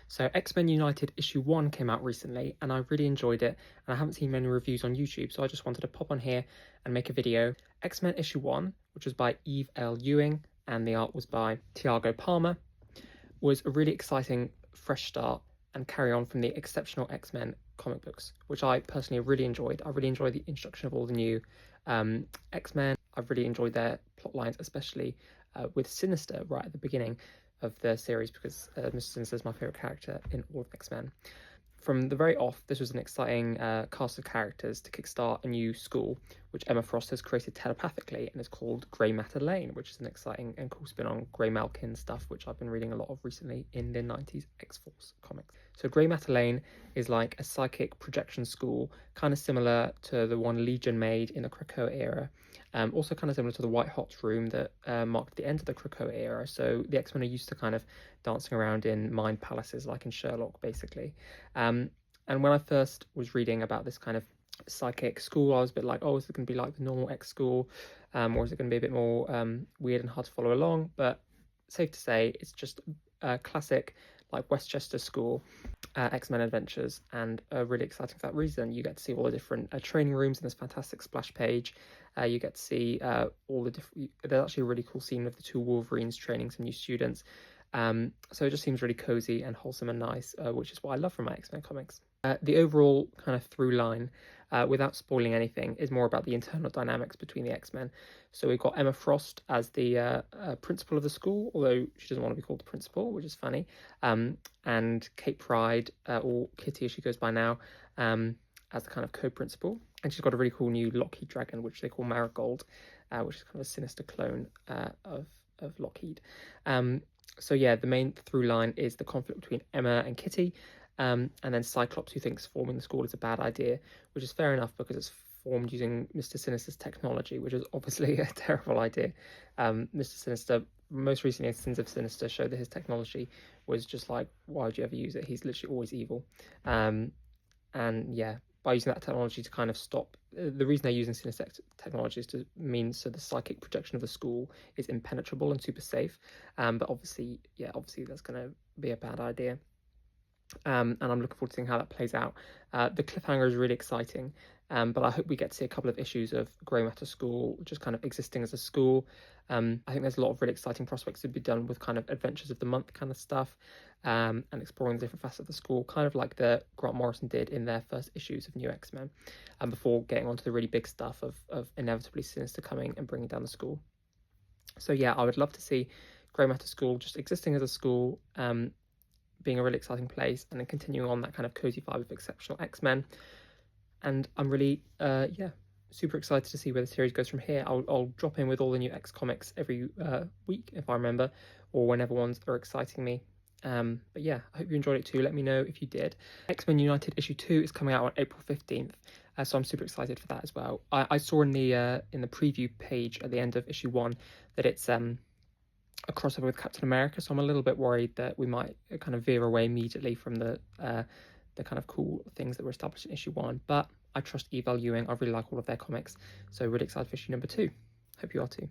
So X-Men United issue 1 came out recently and I really enjoyed it, and I haven't seen many reviews on YouTube, so I just wanted to pop on here and make a video. X-Men issue 1, which was by Eve L. Ewing and the art was by Tiago Palmer, was a really exciting fresh start and carry on from the exceptional X-Men comic books, which I personally really enjoyed. I really enjoyed the introduction of all the new X-Men. I've really enjoyed their plot lines, especially with Sinister right at the beginning of the series, because Mr. Sinister is my favourite character in all of X-Men. From the very off, this was an exciting cast of characters to kickstart a new school, which Emma Frost has created telepathically, and is called Grey Matter Lane, which is an exciting and cool spin on Grey Malkin stuff, which I've been reading a lot of recently in the 90s X-Force comics. So Grey Matter Lane is like a psychic projection school, kind of similar to the one Legion made in the Krakoa era. Also kind of similar to the White Hot Room that marked the end of the Krakoa era. So the X-Men are used to kind of dancing around in mind palaces like in Sherlock, basically. And when I first was reading about this kind of psychic school, I was a bit like, oh, is it going to be like the normal X school? Or is it going to be a bit more weird and hard to follow along? But safe to say, it's just a classic like Westchester school X-Men adventures, and really exciting for that reason. You get to see all the different training rooms in this fantastic splash page. You get to see all the different, there's actually a really cool scene of the two Wolverines training some new students. So it just seems really cozy and wholesome and nice, which is what I love from my X-Men comics. The overall kind of through line, without spoiling anything, is more about the internal dynamics between the X-Men. So we've got Emma Frost as the principal of the school, although she doesn't want to be called the principal, which is funny. And Kate Pryde, or Kitty as she goes by now, as the kind of co-principal. And she's got a really cool new Lockheed dragon, which they call Marigold, which is kind of a sinister clone of Lockheed. So yeah, the main through line is the conflict between Emma and Kitty, and then Cyclops, who thinks forming the school is a bad idea, which is fair enough because it's formed using Mr. Sinister's technology, which is obviously a terrible idea. Mr. Sinister, most recently in Sins of Sinister, showed that his technology was just like, why would you ever use it? He's literally always evil. And yeah, by using that technology to kind of stop, the reason they're using Sinister technology is to mean so the psychic projection of the school is impenetrable and super safe. But obviously that's going to be a bad idea. And I'm looking forward to seeing how that plays out. The cliffhanger is really exciting, but I hope we get to see a couple of issues of Grey Matter School just kind of existing as a school. I think there's a lot of really exciting prospects to be done with kind of Adventures of the Month kind of stuff, and exploring the different facets of the school, kind of like the Grant Morrison did in their first issues of New X-Men, and before getting onto the really big stuff of inevitably Sinister coming and bringing down the school. So yeah, I would love to see Grey Matter School just existing as a school, being a really exciting place, and then continuing on that kind of cozy vibe of exceptional X-Men. And I'm really super excited to see where the series goes from here. I'll drop in with all the new X comics every week if I remember, or whenever ones are exciting me. But yeah, I hope you enjoyed it too. Let me know if you did. X-Men United issue 2 is coming out on April 15th, so I'm super excited for that as well. I saw in the preview page at the end of issue 1 that it's a crossover with Captain America, so I'm a little bit worried that we might kind of veer away immediately from the kind of cool things that were established in issue 1. But I trust Eve L. Ewing. I really like all of their comics, so really excited for issue number 2. Hope you are too.